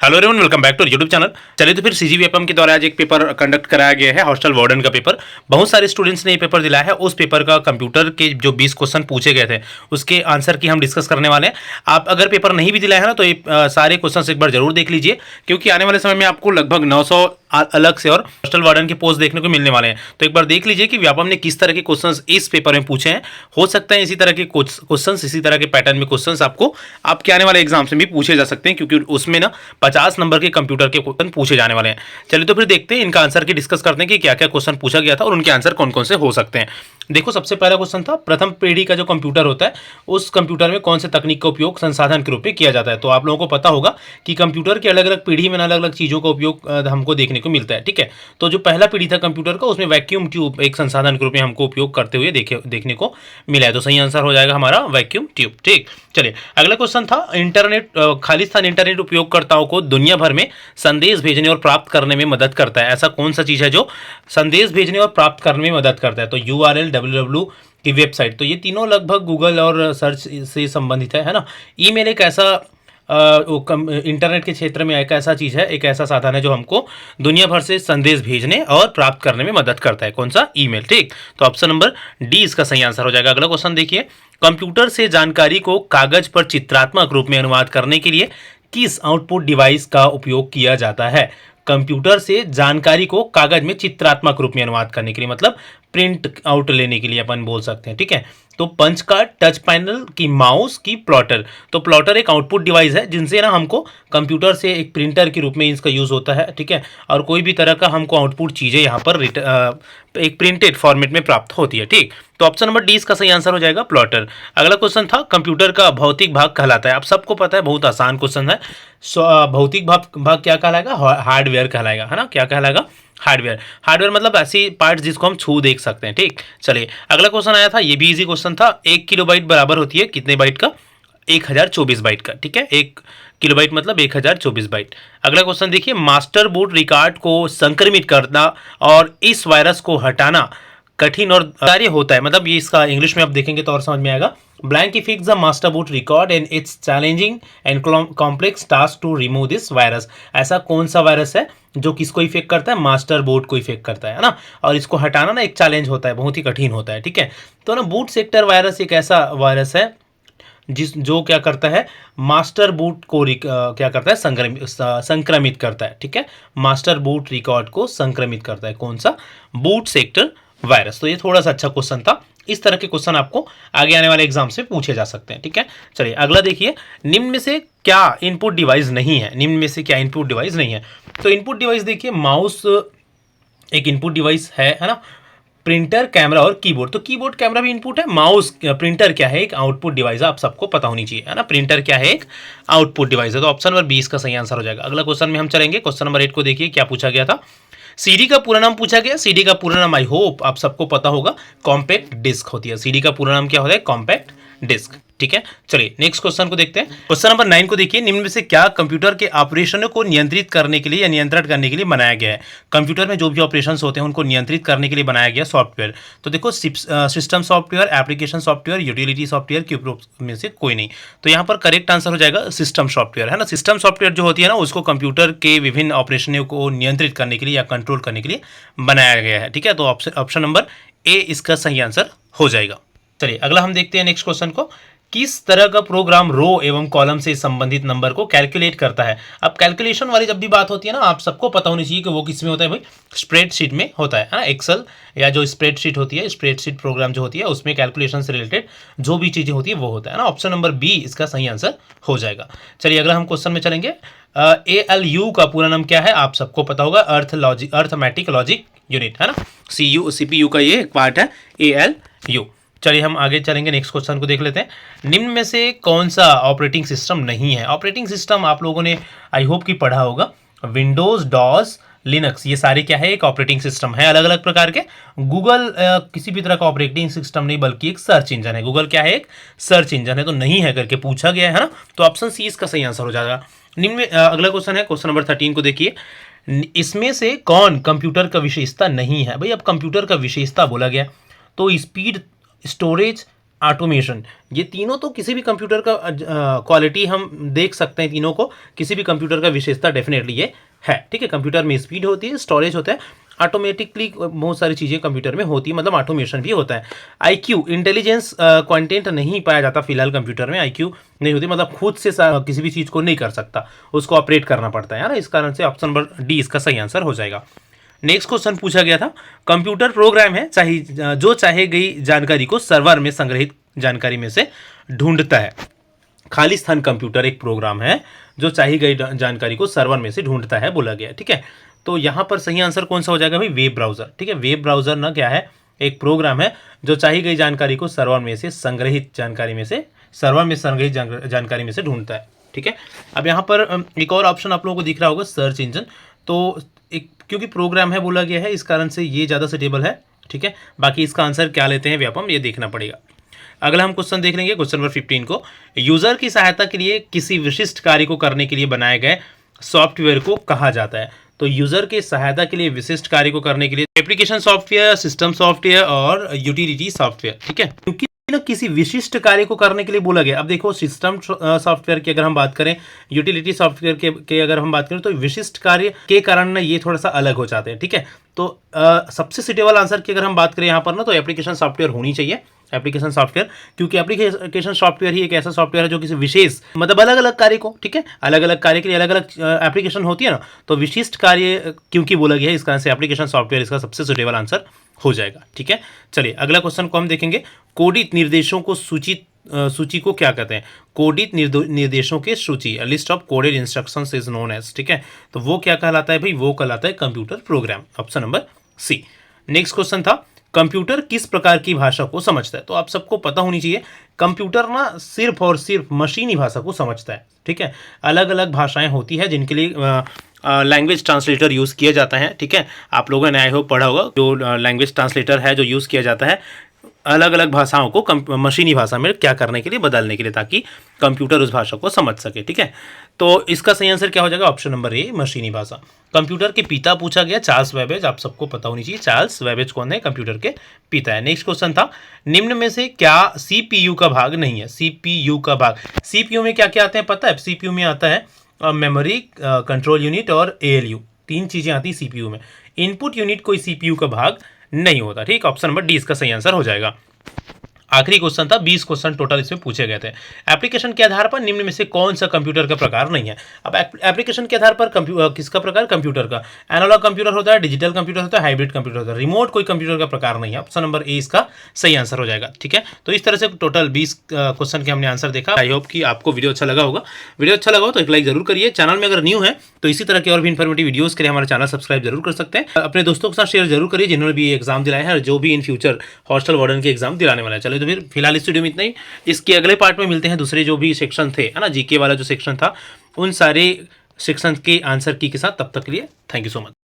Hello everyone, welcome back to YouTube channel. चलिए तो फिर सीजीवीएफएम के द्वारा आज एक पेपर कंडक्ट कराया गया है, हॉस्टल वार्डन का पेपर। बहुत सारे स्टूडेंट्स ने ये पेपर दिलाया है। उस पेपर का कंप्यूटर के जो 20 क्वेश्चन पूछे गए थे उसके आंसर की हम डिस्कस करने वाले हैं। आप अगर पेपर नहीं भी दिलाए हैं ना तो ये सारे क्वेश्चन एक बार जरूर देख लीजिए, क्योंकि आने वाले समय में आपको लगभग 900 अलग से और हॉस्टल वार्डन के पोस्ट देखने को मिलने वाले हैं। तो एक बार देख लीजिए कि व्यापम ने किस तरह के क्वेश्चंस इस पेपर में पूछे हैं। हो सकता है इसी तरह के क्वेश्चंस, इसी तरह के पैटर्न में क्वेश्चंस आपको आपके आने वाले एग्जाम से भी पूछे जा सकते हैं, क्योंकि उसमें ना 50 नंबर के कंप्यूटर के क्वेश्चन पूछे जाने वाले हैं। चलिए तो फिर देखते हैं, इनका आंसर की डिस्कस करते हैं कि क्या क्या क्वेश्चन पूछा गया था और उनके आंसर कौन कौन से हो सकते हैं। देखो, सबसे पहला क्वेश्चन था, प्रथम पीढ़ी का जो कंप्यूटर होता है उस कंप्यूटर में कौन से तकनीक का उपयोग संसाधन के रूप में किया जाता है। तो आप लोगों को पता होगा कि कंप्यूटर की अलग अलग पीढ़ी में अलग अलग चीज़ों का उपयोग हमको देखने को मिलता है। ठीक है, तो जो पहला पीढ़ी था कंप्यूटर का उसमें वैक्यूम ट्यूब एक संसाधन के रूप में हमको उपयोग करते हुए देखने को मिला है। तो सही आंसर हो जाएगा हमारा वैक्यूम ट्यूब। ठीक, चलिए अगला क्वेश्चन था, इंटरनेट खालिस्तान इंटरनेट उपयोगकर्ताओं को दुनिया भर में संदेश भेजने और प्राप्त करने में मदद करता है। ऐसा कौन सा चीज़ है जो संदेश भेजने और प्राप्त करने में मदद करता है। तो URL, www की वेबसाइट, तो ये तीनों लगभग गूगल और सर्च से संबंधित है ना। ईमेल एक ऐसा इंटरनेट के क्षेत्र में एक ऐसा चीज़ है, एक ऐसा साधन है जो हमको दुनिया भर से संदेश भेजने और प्राप्त करने में मदद करता है। कौन सा? ईमेल। ठीक, तो ऑप्शन नंबर डी इसका सही आंसर हो जाएगा। अगला क्वेश्चन देखिए, कंप्यूटर से जानकारी को कागज पर चित्रात्मक रूप में अनुवाद करने के लिए किस आउटपुट डिवाइस का उपयोग किया जाता है। कंप्यूटर से जानकारी को कागज में चित्रात्मक रूप में अनुवाद करने के लिए, मतलब प्रिंट आउट लेने के लिए अपन बोल सकते हैं। ठीक है, तो पंच कार्ड, टच पैनल की माउस की प्लॉटर। तो प्लॉटर एक आउटपुट डिवाइस है जिनसे ना हमको कंप्यूटर से एक प्रिंटर के रूप में इसका यूज़ होता है। ठीक है, और कोई भी तरह का हमको आउटपुट चीज़ें यहाँ पर एक प्रिंटेड फॉर्मेट में प्राप्त होती है। ठीक, तो ऑप्शन नंबर डी इसका सही आंसर हो जाएगा, प्लॉटर। अगला क्वेश्चन था, कंप्यूटर का भौतिक भाग कहलाता है। आप सबको पता है, बहुत आसान क्वेश्चन है। भौतिक भाग क्या कहलाएगा? हार्डवेयर कहलाएगा, है ना। क्या कहलाएगा? हार्डवेयर। हार्डवेयर मतलब ऐसी पार्ट्स जिसको हम छू देख सकते हैं। ठीक, चलिए अगला क्वेश्चन आया था, ये भी इजी क्वेश्चन था। 1 किलोबाइट बराबर होती है कितने बाइट का? 1024 बाइट का। ठीक है, 1 किलोबाइट मतलब 1024 बाइट। अगला क्वेश्चन देखिए, मास्टर बूट रिकॉर्ड को संक्रमित करना और इस वायरस को हटाना कठिन और कार्य होता है। मतलब ये इसका इंग्लिश में आप देखेंगे तो और समझ में आएगा। Blank effects the master boot record and it's challenging and complex task to remove this virus. ऐसा कौन सा वायरस है जो किसको इफेक्ट करता है? मास्टर बोर्ड को इफेक्ट करता है ना। और इसको हटाना ना एक चैलेंज होता है, बहुत ही कठिन होता है। ठीक है, तो ना बूट सेक्टर वायरस एक ऐसा वायरस है जो क्या करता है, मास्टर बूट को क्या करता है, संक्रमित करता है। ठीक है, मास्टर बूट रिकॉर्ड को संक्रमित करता है। कौन सा? Boot sector virus. तो ये थोड़ा सा अच्छा क्वेश्चन था। इस तरह के क्वेश्चन आपको आगे आने वाले एग्जाम से पूछे जा सकते हैं। ठीक है, चलिए अगला देखिए, निम्न में से क्या इनपुट डिवाइस नहीं है? निम्न में से क्या इनपुट डिवाइस नहीं है? तो इनपुट डिवाइस देखिए, माउस एक इनपुट डिवाइस है ना। प्रिंटर, कैमरा और कीबोर्ड। तो कीबोर्ड, कैमरा भी इनपुट है। माउस, प्रिंटर क्या है? एक आउटपुट डिवाइस है। आप सबको पता होनी चाहिए, है ना। प्रिंटर क्या है? एक आउटपुट डिवाइस है। तो ऑप्शन नंबर 20 का सही आंसर हो जाएगा। अगला क्वेश्चन में हम चलेंगे, क्वेश्चन नंबर 8 को देखिए, क्या पूछा गया था। सीडी का पूरा नाम पूछा गया। सीडी का पूरा नाम आई होप आप सबको पता होगा, कॉम्पैक्ट डिस्क होती है। सीडी का पूरा नाम क्या होता है? Compact disc. ठीक है, चलिए नेक्स्ट क्वेश्चन को देखते हैं। क्वेश्चन नंबर 9 को देखिए, निम्न में से क्या कंप्यूटर के ऑपरेशनों को नियंत्रित करने के लिए या नियंत्रण करने के लिए बनाया गया है? कंप्यूटर में जो भी ऑपरेशंस होते हैं उनको नियंत्रित करने के लिए बनाया गया सॉफ्टवेयर। तो देखो, system software, application software, utility software के में से कोई नहीं। तो यहाँ पर करेक्ट आंसर हो जाएगा सिस्टम सॉफ्टवेयर, है ना। सिस्टम सॉफ्टवेयर जो होती है ना, उसको कंप्यूटर के विभिन्न ऑपरेशनों को नियंत्रित करने के लिए या कंट्रोल करने के लिए बनाया गया है। ठीक है, तो ऑप्शन नंबर ए इसका सही आंसर हो जाएगा। चलिए अगला हम देखते हैं नेक्स्ट क्वेश्चन को, किस तरह का प्रोग्राम रो एवं कॉलम से संबंधित नंबर को कैलकुलेट करता है? अब कैलकुलेशन वाली जब भी बात होती है ना, आप सबको पता होनी चाहिए कि वो किस में होता है भाई, स्प्रेडशीट में होता है ना। एक्सेल या जो स्प्रेडशीट होती है, स्प्रेडशीट प्रोग्राम जो होती है उसमें कैलकुलेशन से रिलेटेड जो भी चीज़ें होती है वो होता है ना। ऑप्शन नंबर बी इसका सही आंसर हो जाएगा। चलिए अगला हम क्वेश्चन में चलेंगे। ALU का पूरा नाम क्या है? आप सबको पता होगा, अर्थमेटिक लॉजिक यूनिट, है ना। CPU का ये एक पार्ट है ALU। चलिए हम आगे चलेंगे, नेक्स्ट क्वेश्चन को देख लेते हैं। निम्न में से कौन सा ऑपरेटिंग सिस्टम नहीं है? ऑपरेटिंग सिस्टम आप लोगों ने आई होप कि पढ़ा होगा, विंडोज, डॉस, लिनक्स, ये सारे क्या है? एक ऑपरेटिंग सिस्टम है अलग अलग प्रकार के। गूगल किसी भी तरह का ऑपरेटिंग सिस्टम नहीं, बल्कि एक सर्च इंजन है। गूगल क्या है? एक सर्च इंजन है। तो नहीं है करके पूछा गया है ना, तो ऑप्शन सी इसका सही आंसर हो जाएगा। निम्न में अगला क्वेश्चन है, क्वेश्चन नंबर 13 को देखिए, इसमें से कौन कंप्यूटर का विशेषता नहीं है? भाई अब कंप्यूटर का विशेषता बोला गया तो स्पीड, स्टोरेज, ऑटोमेशन, ये तीनों तो किसी भी कंप्यूटर का क्वालिटी हम देख सकते हैं, तीनों को किसी भी कंप्यूटर का विशेषता डेफिनेटली ये है, ठीक है। कंप्यूटर में स्पीड होती है, स्टोरेज होता है, ऑटोमेटिकली बहुत सारी चीज़ें कंप्यूटर में होती है, मतलब ऑटोमेशन भी होता है। आईक्यू, इंटेलिजेंस कंटेंट नहीं पाया जाता फिलहाल कंप्यूटर में, आईक्यू नहीं होती, मतलब खुद से किसी भी चीज़ को नहीं कर सकता, उसको ऑपरेट करना पड़ता है ना, इस कारण से ऑप्शन नंबर डी इसका सही आंसर हो जाएगा। नेक्स्ट क्वेश्चन पूछा गया था, कंप्यूटर प्रोग्राम है जो चाहे गई जानकारी को सर्वर में संग्रहित जानकारी में से ढूंढता है। खालिस्तान कंप्यूटर एक प्रोग्राम है जो चाही गई जानकारी को सर्वर में से ढूंढता है बोला गया, ठीक है। तो यहाँ पर सही आंसर कौन सा हो जाएगा भाई, वेब ब्राउजर, ठीक है। वेब ब्राउजर ना क्या है, एक प्रोग्राम है जो चाही गई जानकारी को सर्वर में संग्रहित जानकारी में से ढूंढता है, ठीक है। अब यहाँ पर एक और ऑप्शन आप लोगों को दिख रहा होगा, सर्च इंजन, तो एक क्योंकि प्रोग्राम है बोला गया है, इस कारण से ये ज़्यादा सुटेबल है, ठीक है। बाकी इसका आंसर क्या लेते हैं व्यापम, ये देखना पड़ेगा। अगला हम क्वेश्चन देख लेंगे, क्वेश्चन नंबर 15 को, यूजर की सहायता के लिए किसी विशिष्ट कार्य को करने के लिए बनाए गए सॉफ्टवेयर को कहा जाता है। तो यूजर के सहायता के लिए विशिष्ट कार्य को करने के लिए एप्लीकेशन सॉफ्टवेयर, सिस्टम सॉफ्टवेयर और यूटिलिटी सॉफ्टवेयर, ठीक है। क्योंकि ना किसी विशिष्ट कार्य को करने के लिए बोला गया। अब देखो सिस्टम सॉफ्टवेयर की अगर हम बात करें, यूटिलिटी सॉफ्टवेयर के अगर हम बात करें, तो विशिष्ट कार्य के कारण ना ये थोड़ा सा अलग हो जाते हैं, ठीक है। तो सबसे सुटेबल आंसर की अगर हम बात करें यहाँ पर ना, तो एप्लीकेशन सॉफ्टवेयर होनी चाहिए, एप्लीकेशन सॉफ्टवेयर, क्योंकि एप्लीकेशन सॉफ्टवेयर ही एक ऐसा सॉफ्टवेयर है जो किसी विशेष मतलब अलग अलग कार्य को, ठीक है, अलग अलग कार्य के लिए अलग अलग एप्लीकेशन होती है ना, तो विशिष्ट कार्य क्योंकि बोला गया है, इस कारण से एप्लीकेशन सॉफ्टवेयर इसका सबसे सुटेबल आंसर हो जाएगा, ठीक है। चलिए अगला क्वेश्चन को हम देखेंगे, कोडित निर्देशों को सूची को क्या कहते हैं। कोडित निर्देशों की सूची, list of coded instructions is known as, ठीक है। तो वो क्या कहलाता है भाई, वो कहलाता है computer program, option number C. Next question था, कंप्यूटर किस प्रकार की भाषा को समझता है। तो आप सबको पता होनी चाहिए, कंप्यूटर ना सिर्फ और सिर्फ मशीनी भाषा को समझता है, ठीक है। अलग अलग भाषाएं होती है जिनके लिए लैंग्वेज ट्रांसलेटर यूज़ किया जाता है, ठीक है। आप लोगों ने आई होप पढ़ा होगा, जो लैंग्वेज ट्रांसलेटर है जो यूज़ किया जाता है अलग अलग भाषाओं को मशीनी भाषा में क्या करने के लिए, बदलने के लिए, ताकि कंप्यूटर उस भाषा को समझ सके, ठीक है। तो इसका सही आंसर क्या हो जाएगा, ऑप्शन नंबर ए, मशीनी भाषा। कंप्यूटर के पिता पूछा गया, चार्ल्स बेबेज, आप सबको पता होनी चाहिए चार्ल्स बेबेज कौन है, कंप्यूटर के पिता है। नेक्स्ट क्वेश्चन था, निम्न में से क्या सीपीयू का भाग नहीं है। सीपीयू का भाग, सीपीयू में क्या क्या आते हैं पता है, सीपीयू में आता है मेमोरी, कंट्रोल यूनिट और एएलयू, तीन चीजें आती है सीपीयू में। इनपुट यूनिट कोई सीपीयू का भाग नहीं होता, ठीक। ऑप्शन नंबर डी इसका सही आंसर हो जाएगा। आखिरी क्वेश्चन था, 20 क्वेश्चन टोटल इसमें पूछे गए थे। एप्लीकेशन के आधार पर निम्न में से कौन सा कंप्यूटर का प्रकार नहीं है। अब एप्लीकेशन के आधार पर किसका प्रकार, कंप्यूटर का, एनालॉग कंप्यूटर होता है, डिजिटल कंप्यूटर होता है, हाइब्रिड कंप्यूटर होता है, रिमोट कोई कंप्यूटर का प्रकार नहीं है। ऑप्शन नंबर ए इसका सही आंसर हो जाएगा, ठीक है। तो इस तरह से टोटल 20 क्वेश्चन के हमने आंसर देखा। आई होप कि आपको वीडियो अच्छा लगा होगा। वीडियो अच्छा लगा हो तो एक लाइक जरूर करिए। चैनल में अगर न्यू है तो इसी तरह के और भी इन्फॉर्मेटिव वीडियोस के लिए हमारा चैनल सब्सक्राइब जरूर कर सकते हैं। अपने दोस्तों के साथ शेयर जरूर करिए जिन्होंने भी एग्जाम दिलाया है और जो भी इन फ्यूचर हॉस्टल वार्डन के एग्जाम दिलाने वाला है। चलिए तो फिर फिलहाल इस वीडियो में इतना ही। इसके अगले पार्ट में मिलते हैं दूसरे जो भी सेक्शन थे, है ना, जीके वाला जो सेक्शन था, उन सारे सेक्शन के आंसर की के साथ। तब तक के लिए थैंक यू सो मच।